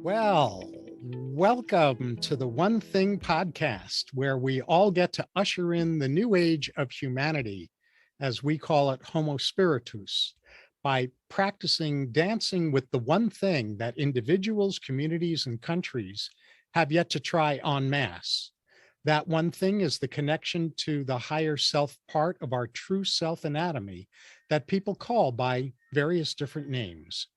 Well, welcome to the One Thing podcast, where we all get to usher in the new age of humanity, as we call it, Homo Spiritus, by practicing dancing with the one thing that individuals, communities, and countries have yet to try en masse. That one thing is the connection to the higher self part of our true self anatomy that people call by various different names.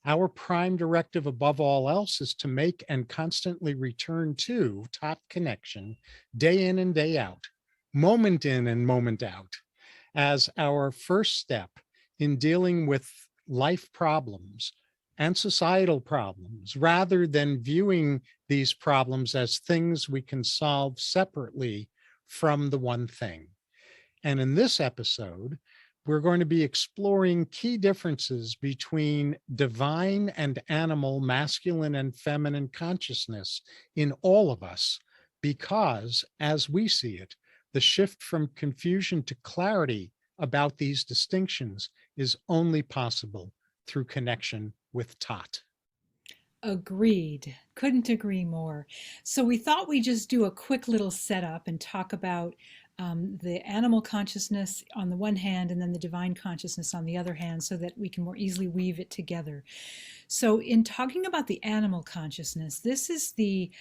Our prime directive above all else is to make and constantly return to top connection day in and day out, moment in and moment out, as our first step in dealing with life problems and societal problems, rather than viewing these problems as things we can solve separately from the one thing. And in this episode, we're going to be exploring key differences between divine and animal, masculine and feminine consciousness in all of us, because as we see it, the shift from confusion to clarity about these distinctions is only possible through connection with Tat. Agreed. Couldn't agree more. So we thought we'd just do a quick little setup and talk about the animal consciousness on the one hand and then the divine consciousness on the other hand so that we can more easily weave it together. So in talking about the animal consciousness, this is the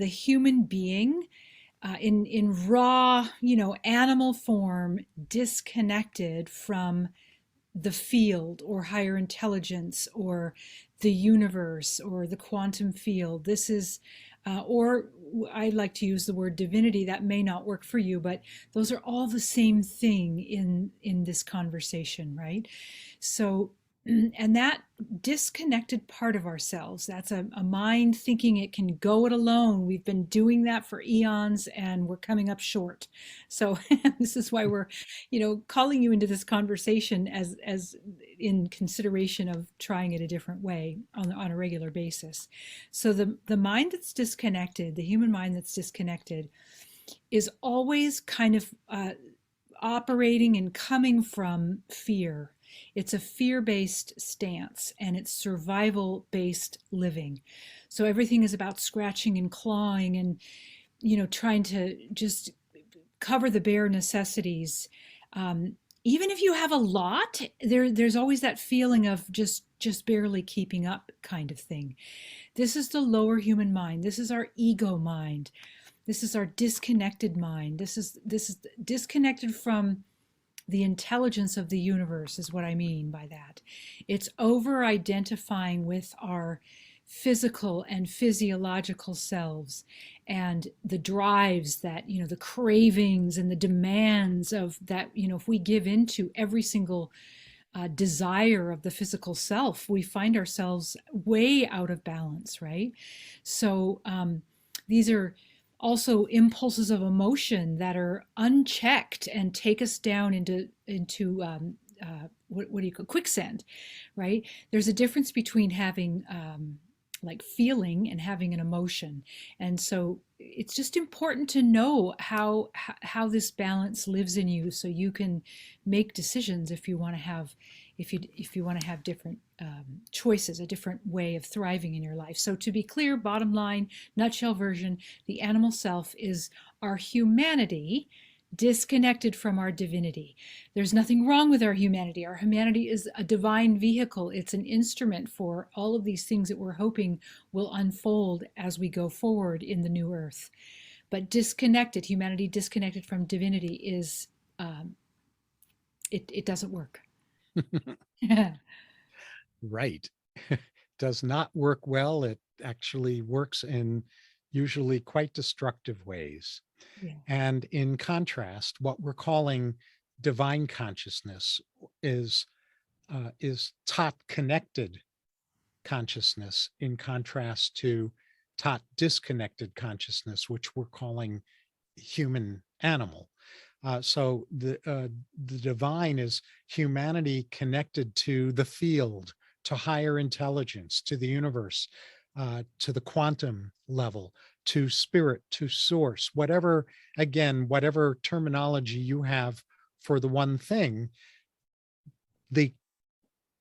human being in raw, animal form, disconnected from the field or higher intelligence or the universe or the quantum field. This is, or I like to use the word divinity. That may not work for you, but those are all the same thing in this conversation, right? So, and that disconnected part of ourselves, that's a mind thinking it can go it alone. We've been doing that for eons and we're coming up short. So this is why we're, calling you into this conversation as in consideration of trying it a different way on a regular basis. So the mind that's disconnected, the human mind that's disconnected, is always kind of operating and coming from fear. It's a fear-based stance and it's survival-based living. So everything is about scratching and clawing and, trying to just cover the bare necessities. Even if you have a lot, there's always that feeling of just barely keeping up kind of thing. This is the lower human mind. This is our ego mind. This is our disconnected mind. This is disconnected from the intelligence of the universe is what I mean by that. It's over identifying with our physical and physiological selves and the drives that, the cravings and the demands of that, if we give into every single desire of the physical self, we find ourselves way out of balance, right? So these are also impulses of emotion that are unchecked and take us down into what do you call quicksand, right? There's a difference between having like feeling and having an emotion, and so it's just important to know how this balance lives in you, so you can make decisions if you want to have if you want to have different choices, a different way of thriving in your life. So to be clear, bottom line, nutshell version, the animal self is our humanity disconnected from our divinity. There's nothing wrong with our humanity. Our humanity is a divine vehicle. It's an instrument for all of these things that we're hoping will unfold as we go forward in the new earth. But disconnected, humanity disconnected from divinity is, it doesn't work. Yeah. Right. Does not work well. It actually works in usually quite destructive ways. And in contrast, what we're calling divine consciousness is Tat connected consciousness, in contrast to Tat disconnected consciousness, which we're calling human animal. So the divine is humanity connected to the field, to higher intelligence, to the universe, to the quantum level, to spirit, to source, whatever, again, whatever terminology you have for the one thing, the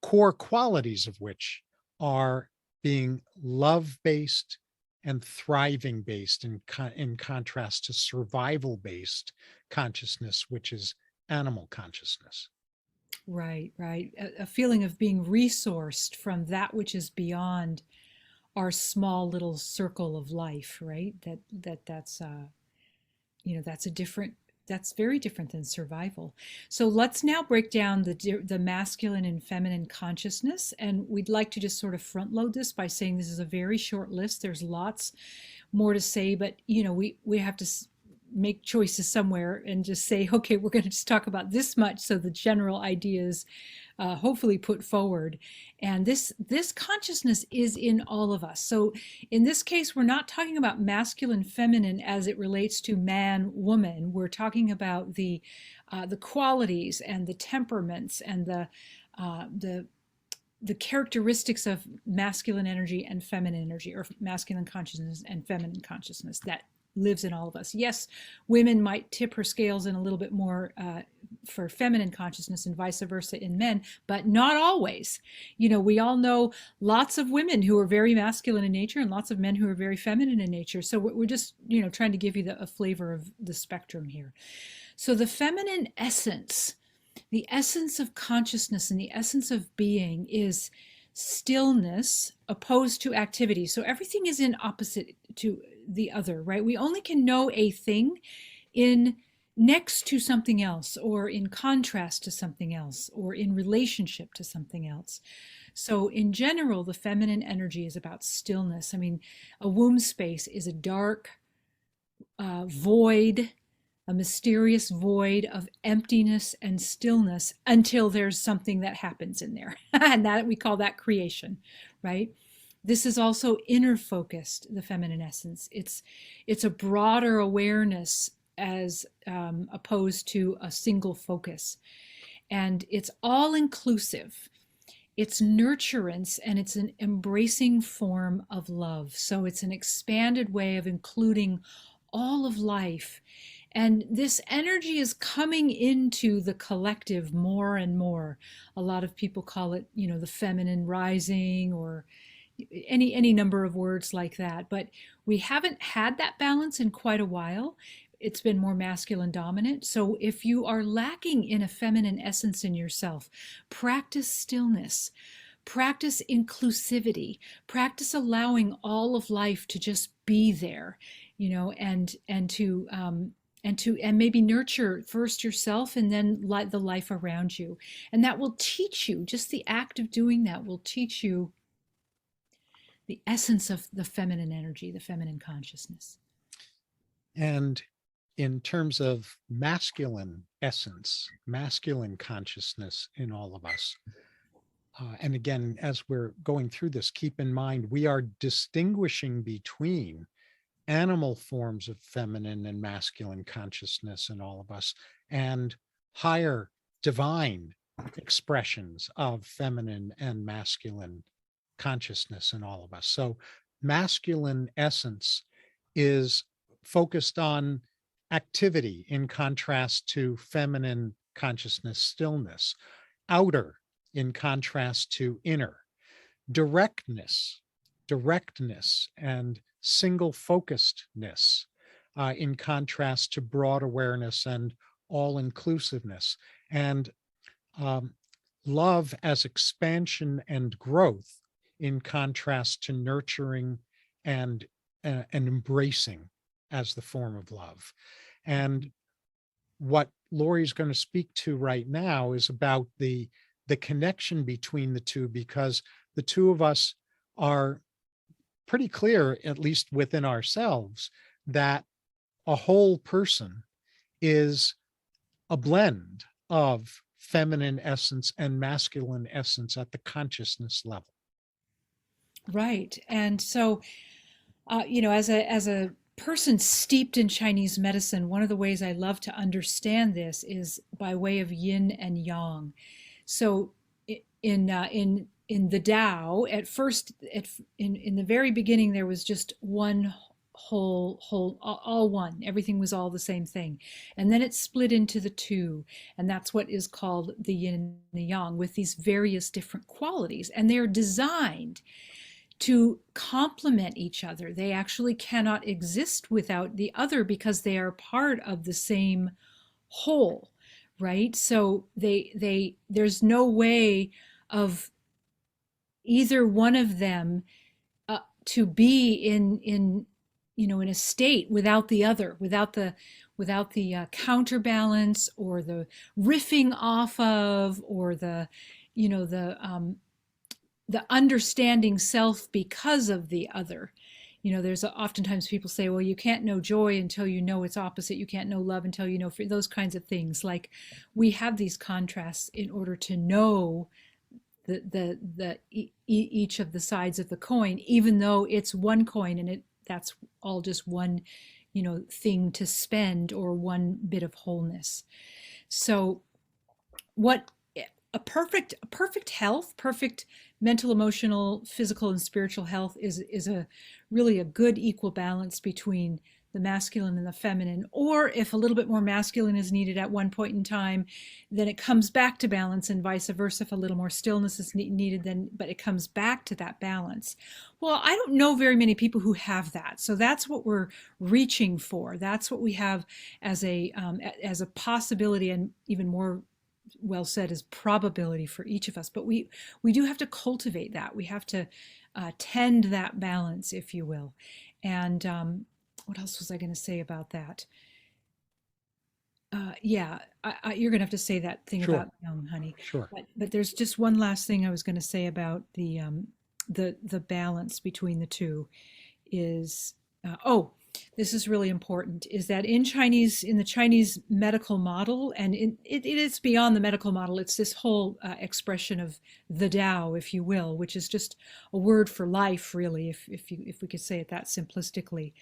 core qualities of which are being love-based and thriving-based in contrast to survival-based consciousness, which is animal consciousness. Right, right. A feeling of being resourced from that which is beyond our small little circle of life, right? That's a different, that's very different than survival. So let's now break down the masculine and feminine consciousness, and we'd like to just sort of front load this by saying this is a very short list. There's lots more to say, but we have to make choices somewhere and just say, okay, we're going to just talk about this much, so the general ideas hopefully put forward. And this consciousness is in all of us. So in this case, we're not talking about masculine, feminine as it relates to man, woman. We're talking about the qualities and the temperaments and the characteristics of masculine energy and feminine energy, or masculine consciousness and feminine consciousness that lives in all of us. Yes, women might tip her scales in a little bit more for feminine consciousness and vice versa in men, but not always. We all know lots of women who are very masculine in nature and lots of men who are very feminine in nature. So we're just, trying to give you a flavor of the spectrum here. So the feminine essence, the essence of consciousness and the essence of being is stillness opposed to activity. So everything is in opposite to the other, right? We only can know a thing in next to something else, or in contrast to something else, or in relationship to something else. So in general, the feminine energy is about stillness. I mean, a womb space is a dark void, a mysterious void of emptiness and stillness until there's something that happens in there. And that we call that creation, right? This is also inner focused, the feminine essence. It's a broader awareness as opposed to a single focus. And it's all inclusive. It's nurturance, and it's an embracing form of love. So it's an expanded way of including all of life. And this energy is coming into the collective more and more. A lot of people call it, the feminine rising, or any number of words like that. But we haven't had that balance in quite a while. It's been more masculine dominant. So if you are lacking in a feminine essence in yourself, practice stillness, practice inclusivity, practice allowing all of life to just be there, and maybe nurture first yourself and then the life around you. And that will teach you, just the act of doing that will teach you the essence of the feminine energy, the feminine consciousness. And in terms of masculine essence, masculine consciousness in all of us, and again, as we're going through this, keep in mind, we are distinguishing between animal forms of feminine and masculine consciousness in all of us, and higher divine expressions of feminine and masculine consciousness in all of us. So masculine essence is focused on activity in contrast to feminine consciousness, stillness, outer in contrast to inner, directness, and single focusedness in contrast to broad awareness and all inclusiveness, and love as expansion and growth in contrast to nurturing and embracing as the form of love. And what Lori's going to speak to right now is about the connection between the two, because the two of us are pretty clear, at least within ourselves, that a whole person is a blend of feminine essence and masculine essence at the consciousness level. Right. And so, as a person steeped in Chinese medicine, one of the ways I love to understand this is by way of yin and yang. So in the Tao, at first, in the very beginning, there was just one whole, all one. Everything was all the same thing. And then it split into the two. And that's what is called the yin and the yang, with these various different qualities. And they're designed to complement each other. They actually cannot exist without the other because they are part of the same whole, right? So there's no way of either one of them to be in a state without the other, without the counterbalance or the riffing off of, or the understanding self because of the other. There's oftentimes people say, well, you can't know joy until you know its opposite. You can't know love until you know fear. Those kinds of things. Like, we have these contrasts in order to know each of the sides of the coin, even though it's one coin, and that's all just one thing to spend, or one bit of wholeness. So what perfect health, perfect mental, emotional, physical, and spiritual health is a really a good equal balance between the masculine and the feminine. Or if a little bit more masculine is needed at one point in time, then it comes back to balance, and vice versa. If a little more stillness is needed, then but it comes back to that balance. Well, I don't know very many people who have that, so that's what we're reaching for. That's what we have as a possibility, and even more well said, is probability for each of us. But we do have to cultivate that. We have to tend that balance, if you will. And what else was I going to say about that? Yeah, you're going to have to say that thing Sure. about young, honey. Sure. But there's just one last thing I was going to say about the balance between the two is this is really important, is that in the Chinese medical model, and it is beyond the medical model, it's this whole expression of the Tao, if you will, which is just a word for life, really, if we could say it that simplistically,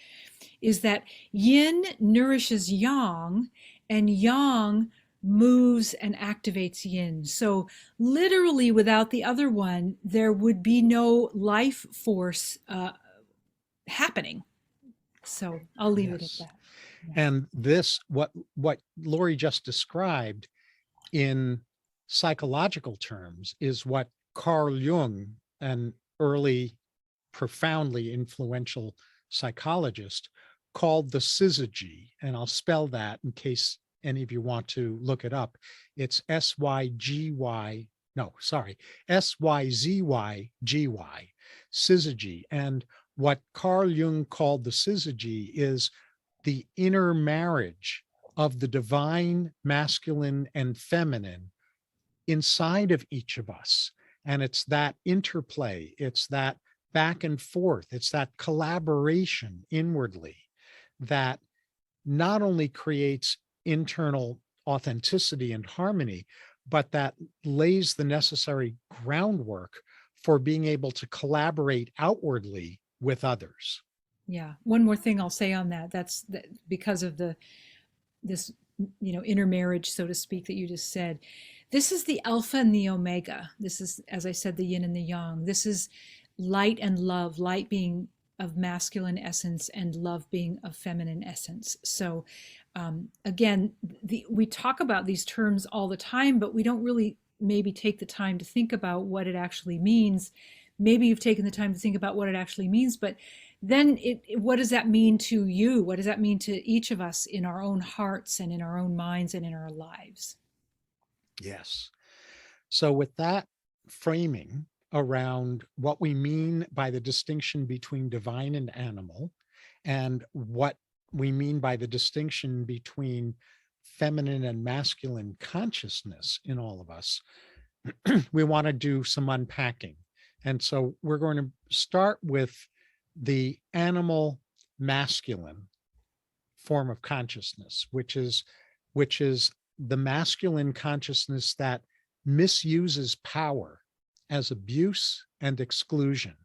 is that yin nourishes yang, and yang moves and activates yin. So literally, without the other one, there would be no life force happening. So I'll leave it at Yes. that. Yeah. And this, what Lori just described in psychological terms, is what Carl Jung, an early, profoundly influential psychologist, called the syzygy. And I'll spell that in case any of you want to look it up. It's SYGY, no, sorry, SYZYGY, syzygy. And what Carl Jung called the syzygy is the inner marriage of the divine masculine and feminine inside of each of us. And it's that interplay, it's that back and forth, it's that collaboration inwardly that not only creates internal authenticity and harmony, but that lays the necessary groundwork for being able to collaborate outwardly with others. Yeah. One more thing I'll say on that. Because of this intermarriage, so to speak, that you just said. This is the alpha and the omega. This is, as I said, the yin and the yang. This is light and love, light being of masculine essence and love being of feminine essence. So again, we talk about these terms all the time, but we don't really maybe take the time to think about what it actually means. Maybe you've taken the time to think about what it actually means, but then what does that mean to you? What does that mean to each of us in our own hearts and in our own minds and in our lives? Yes. So, with that framing around what we mean by the distinction between divine and animal, and what we mean by the distinction between feminine and masculine consciousness in all of us, we want to do some unpacking. And so, we're going to start with the animal masculine form of consciousness, which is the masculine consciousness that misuses power as abuse and exclusion.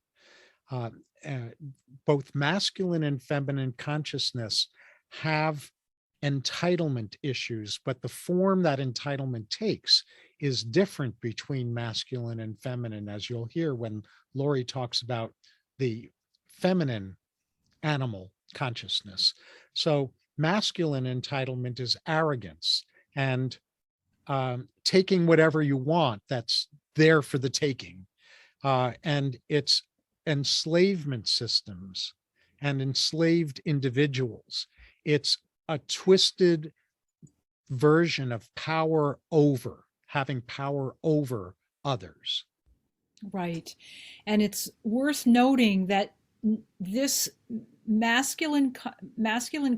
Uh, uh, Both masculine and feminine consciousness have entitlement issues, but the form that entitlement takes is different between masculine and feminine, as you'll hear when Lori talks about the feminine animal consciousness. So masculine entitlement is arrogance and taking whatever you want that's there for the taking. And it's enslavement systems and enslaved individuals. It's a twisted version of power over, having power over others. Right. And it's worth noting that this masculine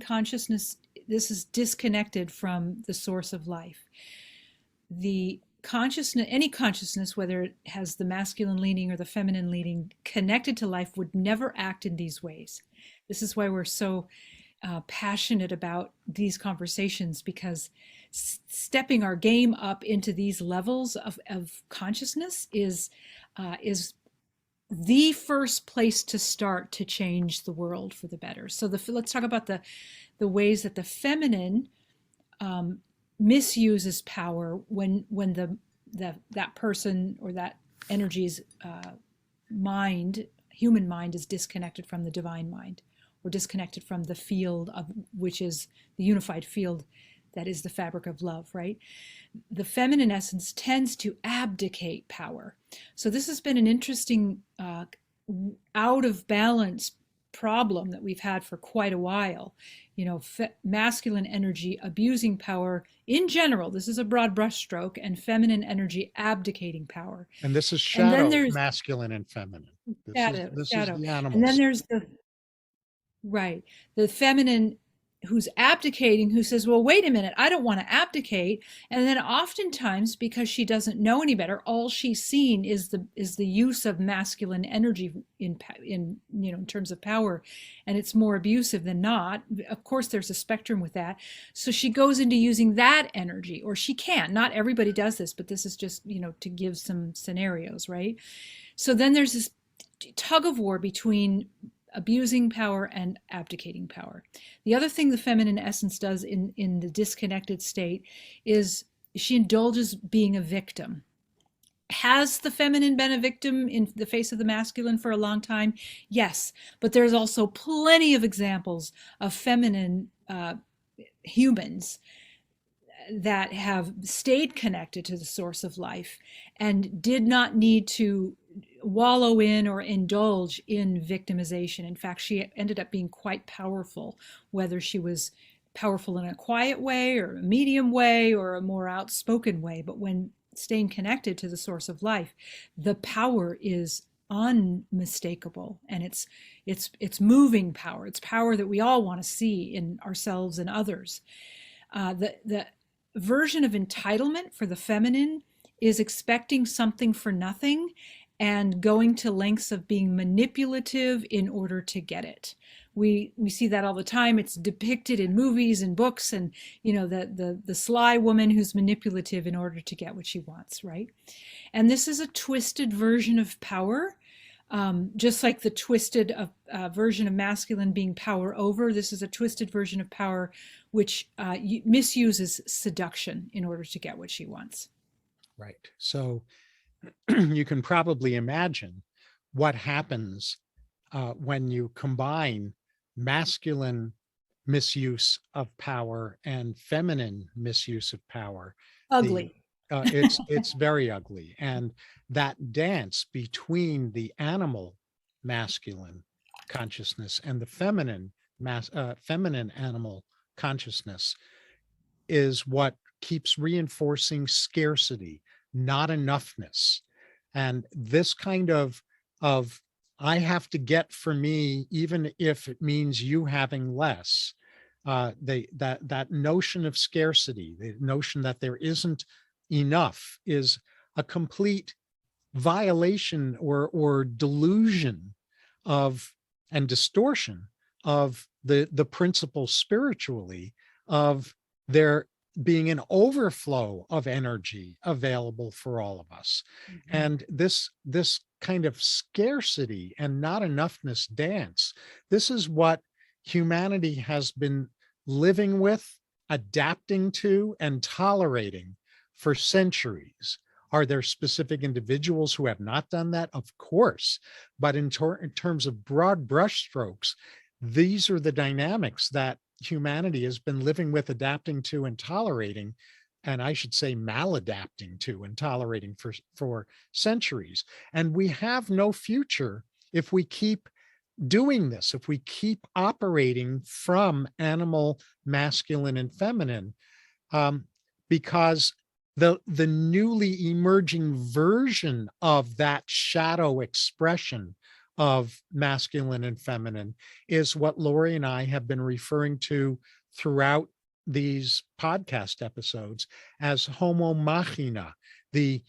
consciousness, this is disconnected from the source of life. The consciousness, any consciousness, whether it has the masculine leaning or the feminine leaning, connected to life would never act in these ways. This is why we're so passionate about these conversations, because stepping our game up into these levels of consciousness is the first place to start to change the world for the better. So let's talk about the ways that the feminine um, misuses power when that person or that energy's mind, human mind, is disconnected from the divine mind, or disconnected from the field of which is the unified field that is the fabric of love, right? The feminine essence tends to abdicate power. So this has been an interesting out of balance problem that we've had for quite a while. You know, masculine energy abusing power in general. This is a broad brushstroke, and feminine energy abdicating power. And this is And then shadow, there's masculine and feminine. This is shadow. the And animal then side. there's the feminine who's abdicating, who says, well, wait a minute, I don't want to abdicate. And then oftentimes, because she doesn't know any better, all she's seen is the use of masculine energy in terms of power, and it's more abusive than not. Of course, there's a spectrum with that. So she goes into using that energy, or she can. Not everybody does this, but this is just, to give some scenarios, right? So then there's this tug of war between abusing power and abdicating power. The other thing the feminine essence does in the disconnected state is she indulges being a victim. Has the feminine been a victim in the face of the masculine for a long time? Yes, but there's also plenty of examples of feminine humans that have stayed connected to the source of life and did not need to wallow in or indulge in victimization. In fact, she ended up being quite powerful, whether she was powerful in a quiet way or a medium way or a more outspoken way. But when staying connected to the source of life, the power is unmistakable, and it's moving power. It's power that we all want to see in ourselves and others. The version of entitlement for the feminine is expecting something for nothing and going to lengths of being manipulative in order to get it. We see that all the time. It's depicted in movies and books, and the sly woman who's manipulative in order to get what she wants, right? And this is a twisted version of power. Just like the twisted version of masculine being power over, this is a twisted version of power which misuses seduction in order to get what she wants. Right. So you can probably imagine what happens when you combine masculine misuse of power and feminine misuse of power. The Ugly. it's very ugly, and that dance between the animal masculine consciousness and the feminine animal consciousness is what keeps reinforcing scarcity, not enoughness. And this kind of I have to get for me, even if it means you having less. That notion of scarcity, the notion that there isn't enough, is a complete violation or delusion of and distortion of the principle spiritually of there being an overflow of energy available for all of us. Mm-hmm. And this kind of scarcity and not enoughness dance, this is what humanity has been living with, adapting to, and tolerating for centuries. Are there specific individuals who have not done that? Of course. But in terms of broad brushstrokes, these are the dynamics that humanity has been living with, adapting to, and tolerating, and I should say maladapting to and tolerating for centuries. And we have no future if we keep doing this, if we keep operating from animal, masculine, and feminine, um, because the newly emerging version of that shadow expression of masculine and feminine is what Lori and I have been referring to throughout these podcast episodes as homo machina, the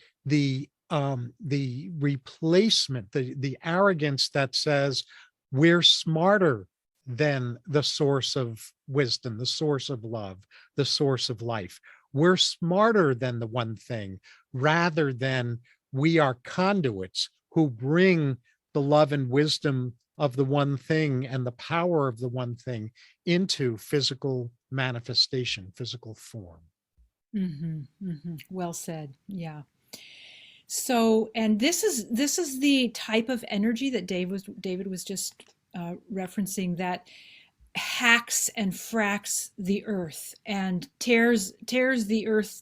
replacement, the arrogance that says we're smarter than the source of wisdom, the source of love, the source of life. We're smarter than the one thing, rather than we are conduits who bring the love and wisdom of the one thing and the power of the one thing into physical manifestation, physical form. Well said. Yeah. So, and this is the type of energy that David was just referencing, that hacks and fracks the earth and tears the earth,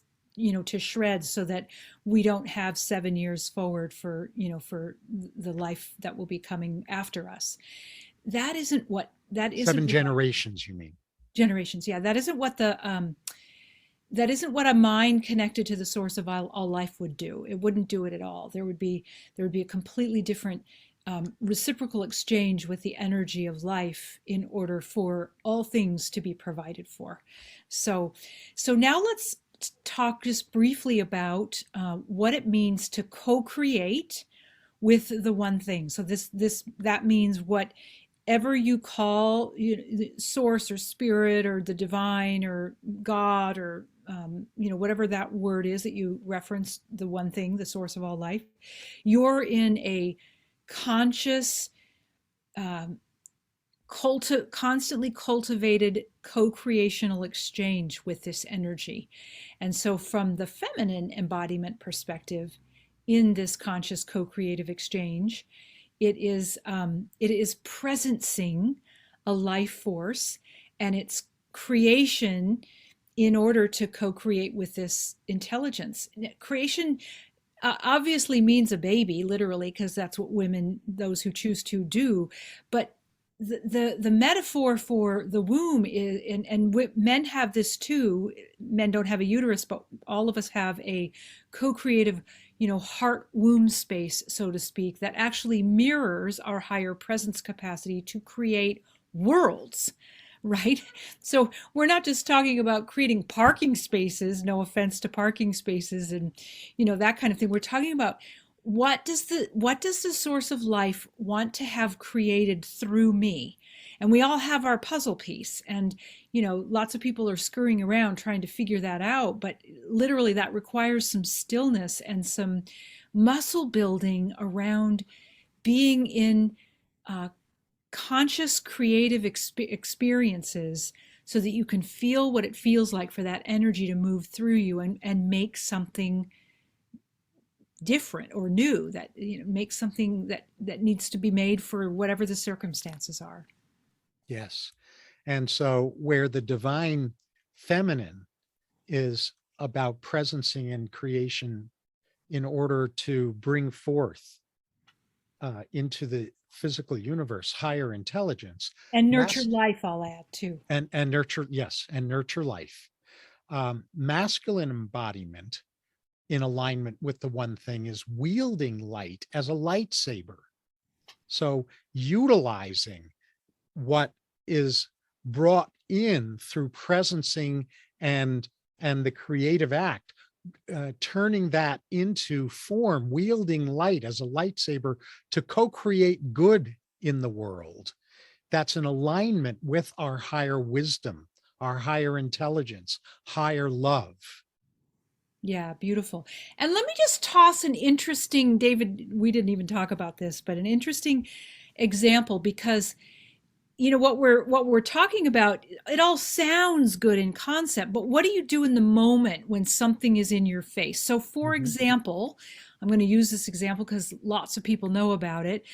to shreds, so that we don't have 7 years forward for the life that will be coming after us. That isn't Seven what generations, you mean? generations. Yeah, that isn't what a mind connected to the source of all life would do. It wouldn't do it at all. There would be a completely different reciprocal exchange with the energy of life in order for all things to be provided for. So, so now let's talk just briefly about what it means to co-create with the one thing. So that means whatever you call source or spirit or the divine or God, or whatever that word is that you reference, the one thing, the source of all life. You're in a conscious, um, constantly cultivated co-creational exchange with this energy. And so from the feminine embodiment perspective, in this conscious co-creative exchange, it is presencing a life force and its creation in order to co-create with this intelligence. Creation obviously means a baby, literally, because that's what women, those who choose to, do. But the metaphor for the womb is, and men have this too. Men don't have a uterus, but all of us have a co-creative, heart womb space, so to speak, that actually mirrors our higher presence capacity to create worlds, right? So we're not just talking about creating parking spaces, no offense to parking spaces and that kind of thing. We're talking about what does the source of life want to have created through me? And we all have our puzzle piece, and lots of people are scurrying around trying to figure that out, but literally that requires some stillness and some muscle building around being in uh, conscious creative experiences, so that you can feel what it feels like for that energy to move through you and make something different or new, that make something that needs to be made for whatever the circumstances are. Yes. And so, where the divine feminine is about presencing and creation in order to bring forth into the physical universe higher intelligence, And nurture mass life, I'll add too. and nurture, yes, and nurture life. Masculine embodiment in alignment with the one thing is wielding light as a lightsaber. So utilizing what is brought in through presencing and the creative act, turning that into form, wielding light as a lightsaber to co-create good in the world. That's in alignment with our higher wisdom, our higher intelligence, higher love. Yeah, beautiful. And let me just toss an interesting, David, we didn't even talk about this, but an interesting example, because what we're talking about, it all sounds good in concept, but what do you do in the moment when something is in your face? So for Mhm. example, I'm going to use this example because lots of people know about it.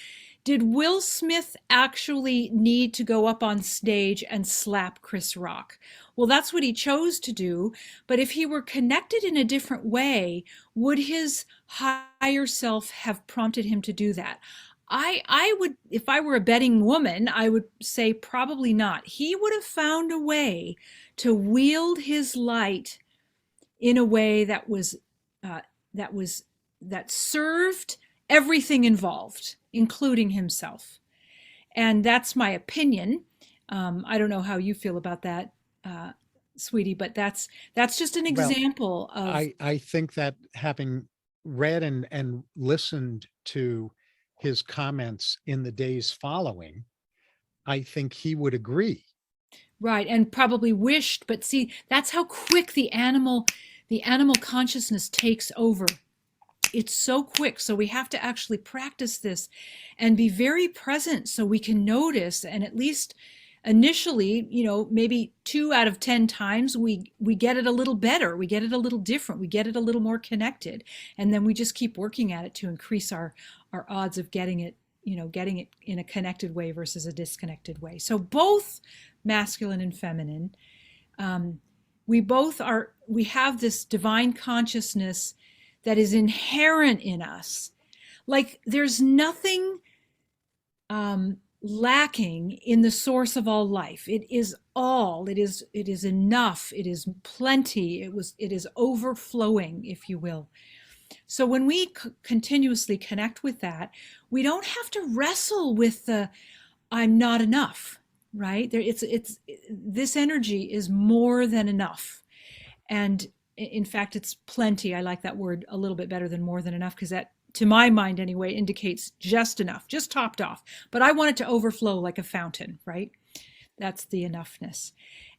Did Will Smith actually need to go up on stage and slap Chris Rock? Well, that's what he chose to do. But if he were connected in a different way, would his higher self have prompted him to do that? I would, if I were a betting woman, I would say probably not. He would have found a way to wield his light in a way that was uh, that was that served everything involved, including himself. And that's my opinion. I don't know how you feel about that, uh, sweetie, but that's just an Well, example of. I think that having read and listened to his comments in the days following, I think he would agree. Right, and probably wished, but see, that's how quick the animal consciousness takes over. It's so quick. So we have to actually practice this and be very present so we can notice, and at least initially, maybe 2 out of 10 times we get it a little better, we get it a little different, we get it a little more connected, and then we just keep working at it to increase our odds of getting it in a connected way versus a disconnected way. So both masculine and feminine, um, we have this divine consciousness that is inherent in us. Like there's nothing lacking in the source of all life. It is all. It is enough. It is plenty. It is overflowing, if you will. So when we continuously connect with that, we don't have to wrestle with the I'm not enough, right? It's this energy is more than enough. And in fact, it's plenty. I like that word a little bit better than more than enough, because that, to my mind anyway, indicates just enough, just topped off. But I want it to overflow like a fountain, right? That's the enoughness.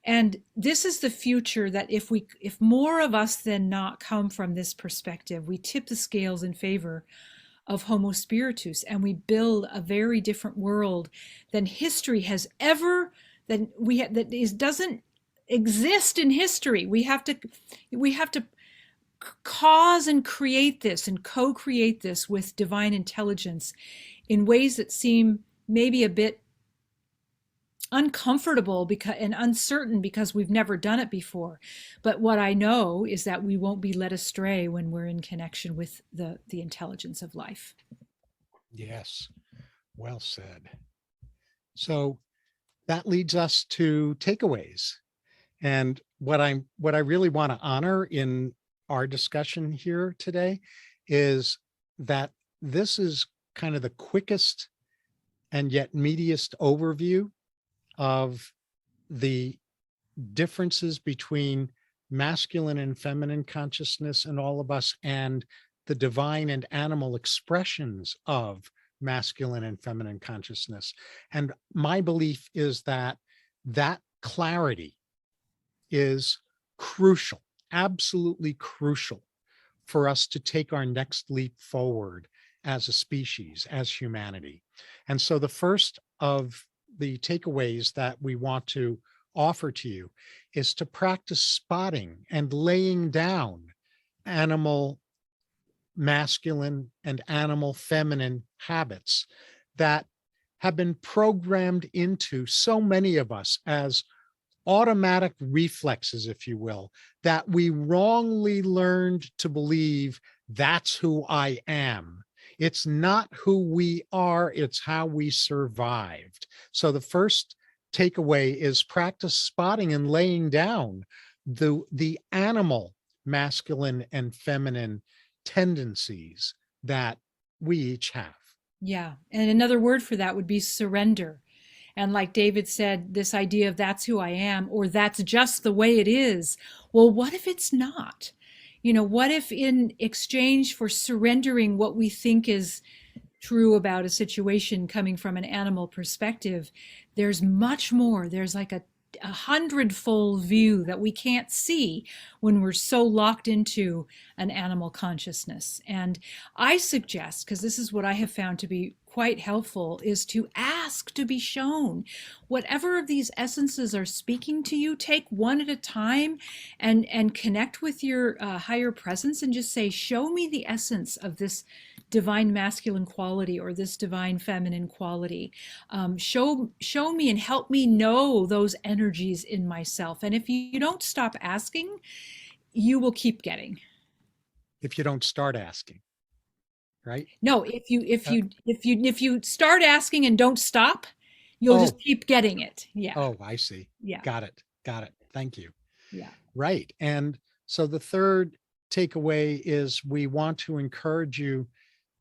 And this is the future that if more of us than not come from this perspective, we tip the scales in favor of Homo spiritus, and we build a very different world than history has ever, that is doesn't exist in history. We have to cause and create this and co-create this with divine intelligence in ways that seem maybe a bit uncomfortable and uncertain because we've never done it before. But what I know is that we won't be led astray when we're in connection with the intelligence of life. Yes, well said. So that leads us to takeaways. And what I really want to honor in our discussion here today is that this is kind of the quickest and yet meatiest overview of the differences between masculine and feminine consciousness in all of us, and the divine and animal expressions of masculine and feminine consciousness. And my belief is that that clarity is crucial, absolutely crucial for us to take our next leap forward as a species, as humanity. And so the first of the takeaways that we want to offer to you is to practice spotting and laying down animal masculine and animal feminine habits that have been programmed into so many of us as automatic reflexes, if you will, that we wrongly learned to believe that's who I am. It's not who we are, it's how we survived. So the first takeaway is practice spotting and laying down the animal masculine and feminine tendencies that we each have. Yeah. And another word for that would be surrender. And like David said, this idea of that's who I am, or that's just the way it is. Well, what if it's not? What if in exchange for surrendering what we think is true about a situation coming from an animal perspective, there's much more. There's like a hundredfold view that we can't see when we're so locked into an animal consciousness. And I suggest, because this is what I have found to be quite helpful, is to ask to be shown whatever of these essences are speaking to you. Take one at a time and connect with your higher presence and just say, show me the essence of this divine masculine quality or this divine feminine quality. Show me and help me know those energies in myself. And if you don't stop asking, you will keep getting. If you don't start asking. right? No, if you start asking and don't stop, you'll just Oh, keep getting it. Yeah. oh, I see. Yeah. Got it. Got it. Thank you. Yeah. Right. And so the third takeaway is we want to encourage you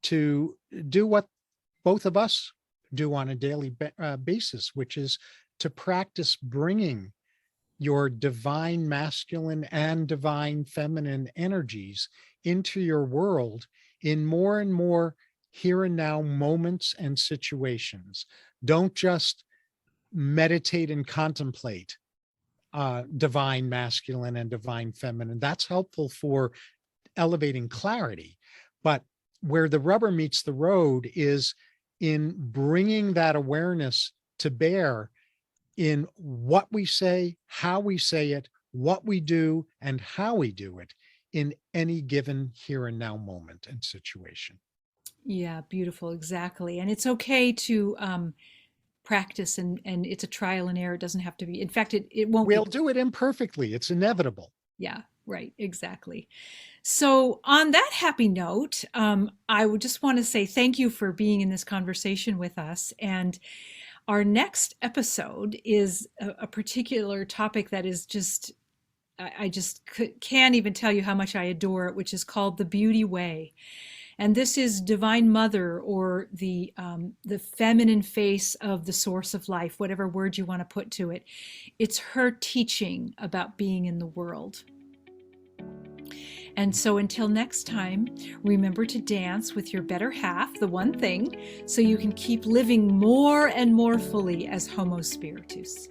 to do what both of us do on a daily basis, which is to practice bringing your divine masculine and divine feminine energies into your world in more and more here and now moments and situations. Don't just meditate and contemplate divine masculine and divine feminine. That's helpful for elevating clarity. But where the rubber meets the road is in bringing that awareness to bear in what we say it, what we do, and how we do it in any given here and now moment and situation. Yeah, beautiful. Exactly. And it's okay to practice, and it's a trial and error. It doesn't have to be. In fact, it won't We'll be. do it imperfectly. It's inevitable. Yeah, right. Exactly. So, on that happy note, I would just want to say thank you for being in this conversation with us. And our next episode is a particular topic that is just, I just can't even tell you how much I adore it, which is called the Beauty Way. And this is Divine Mother, or the feminine face of the source of life, whatever word you want to put to it. It's her teaching about being in the world. And so until next time, remember to dance with your better half, the one thing, so you can keep living more and more fully as Homo Spiritus.